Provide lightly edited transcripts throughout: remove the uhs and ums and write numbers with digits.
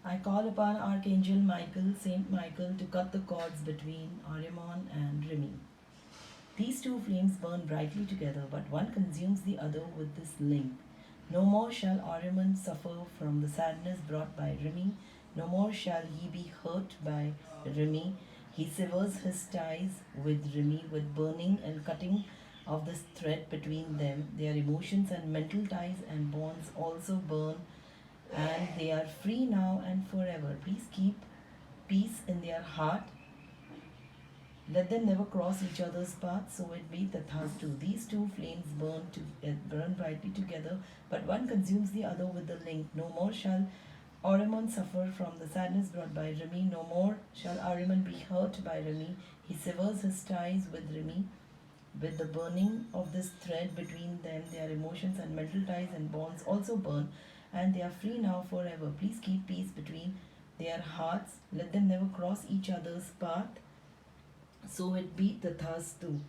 I call upon Archangel Michael, Saint Michael, to cut the cords between Ahriman and Rimi. These two flames burn brightly together, but one consumes the other with this link. No more shall Ahriman suffer from the sadness brought by Rimi. No more shall he be hurt by Rimi. He severs his ties with Rimi with burning and cutting of this thread between them. Their emotions and mental ties and bonds also burn, and they are free now and forever. Please keep peace in their heart. Let them never cross each other's path, so it be Tathastu. These two flames burn brightly together, but one consumes the other with the link. No more shall Ahriman suffer from the sadness brought by Rimi. No more shall Ahriman be hurt by Rimi. He severs his ties with Rimi. With the burning of this thread between them, their emotions and mental ties and bonds also burn, and they are free now forever. Please keep peace between their hearts. Let them never cross each other's path. So it be Tathastu.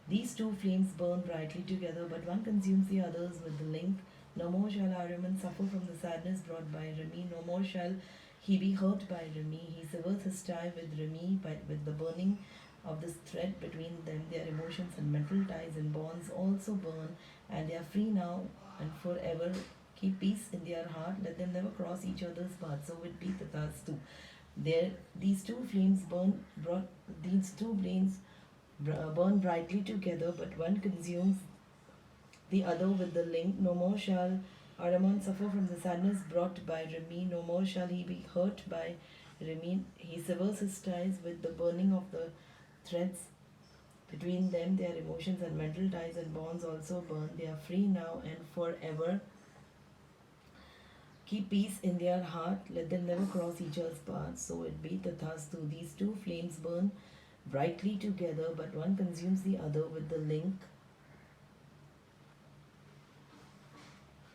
These two flames burn brightly together, but one consumes the others with the link. No more shall Ahriman suffer from the sadness brought by Rimi. No more shall he be hurt by Rimi. He severs his tie with Rimi with the burning of this thread between them. Their emotions and mental ties and bonds also burn, and they are free now and forever. Keep peace in their heart. Let them never cross each other's path. So it be Tathastu. There, these two flames burn brightly together, but one consumes the other with the link. No more shall Ahriman suffer from the sadness brought by Rimi. No more shall he be hurt by Rimi. He severs his ties with the burning of the threads between them. Their emotions and mental ties and bonds also burn. They are free now and forever. Keep peace in their heart. Let them never cross each other's path. So it be Tathastu. These two flames burn brightly together, but one consumes the other with the link.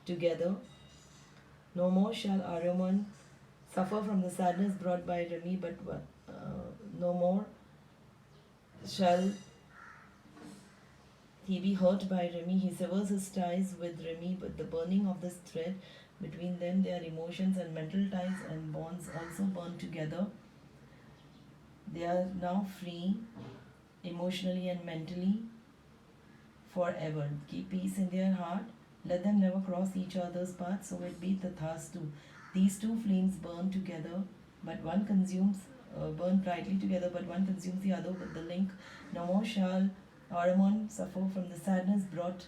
Together, no more shall Ahriman suffer from the sadness brought by Rimi, but no more shall he be hurt by Rimi. He severs his ties with Rimi, but the burning of this thread between them, their emotions and mental ties and bonds also burn together. They are now free emotionally and mentally forever. Keep peace in their heart. Let them never cross each other's path. So it be Tathastu. These two flames burn together, but one burn brightly together, but one consumes the other with the link. No more shall Ahriman suffer from the sadness brought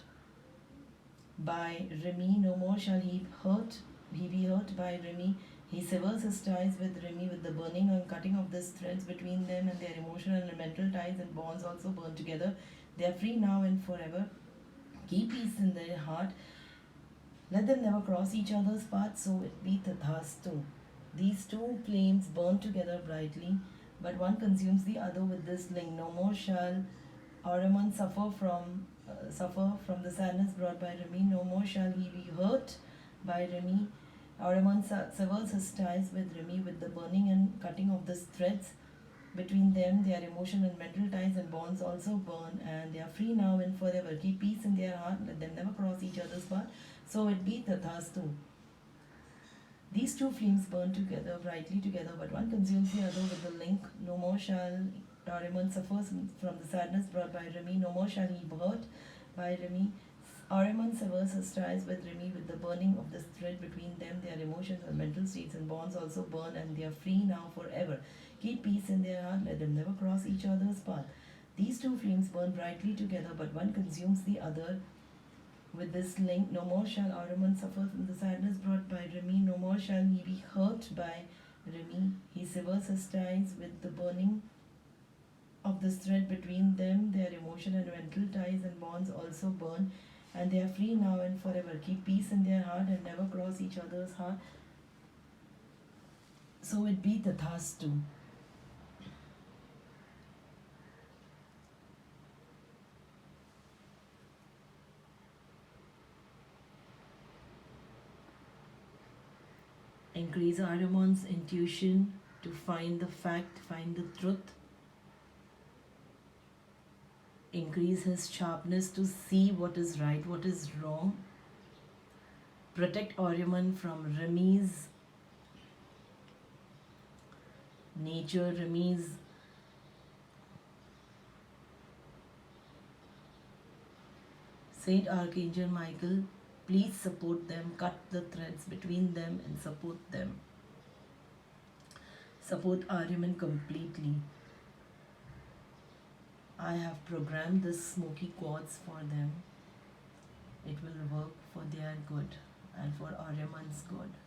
by Rimi. No more shall he be hurt by Rimi. He severs his ties with Rimi with the burning and cutting of these threads between them, and their emotional and mental ties and bonds also burn together. They are free now and forever. Keep peace in their heart. Let them never cross each other's path, so it be Tathastu. These two flames burn together brightly, but one consumes the other with this link. No more shall Ahriman suffer from the sadness brought by Rimi. No more shall he be hurt by Rimi. Ahriman severs his ties with Rimi with the burning and cutting of these threads between them. Their emotional and mental ties and bonds also burn, and they are free now and forever. Keep peace in their heart. Let them never cross each other's path. So it be Tathastu. These two flames burn together, brightly together, but one consumes the other with the link. No more shall Ahriman suffer from the sadness brought by Rimi. No more shall he be hurt by Rimi. Ahriman severs his ties with Rimi with the burning of this thread between them. Their emotions and mental states and bonds also burn, and they are free now forever. Keep peace in their heart. Let them never cross each other's path. These two flames burn brightly together, but one consumes the other with this link. No more shall Ahriman suffer from the sadness brought by Rimi. No more shall he be hurt by Rimi. He severs his ties with the burning of this thread between them. Their emotion and mental ties and bonds also burn, and they are free now and forever. Keep peace in their heart and never cross each other's heart. So it be Tathastu. Increase Ahriman's intuition to find the fact, find the truth. Increase his sharpness to see what is right, what is wrong. Protect Ahriman from Rimi's nature, Remy's Saint Archangel Michael, please support them, cut the threads between them and support them. Support Aryaman completely. I have programmed this smoky quartz for them. It will work for their good and for Aryaman's good.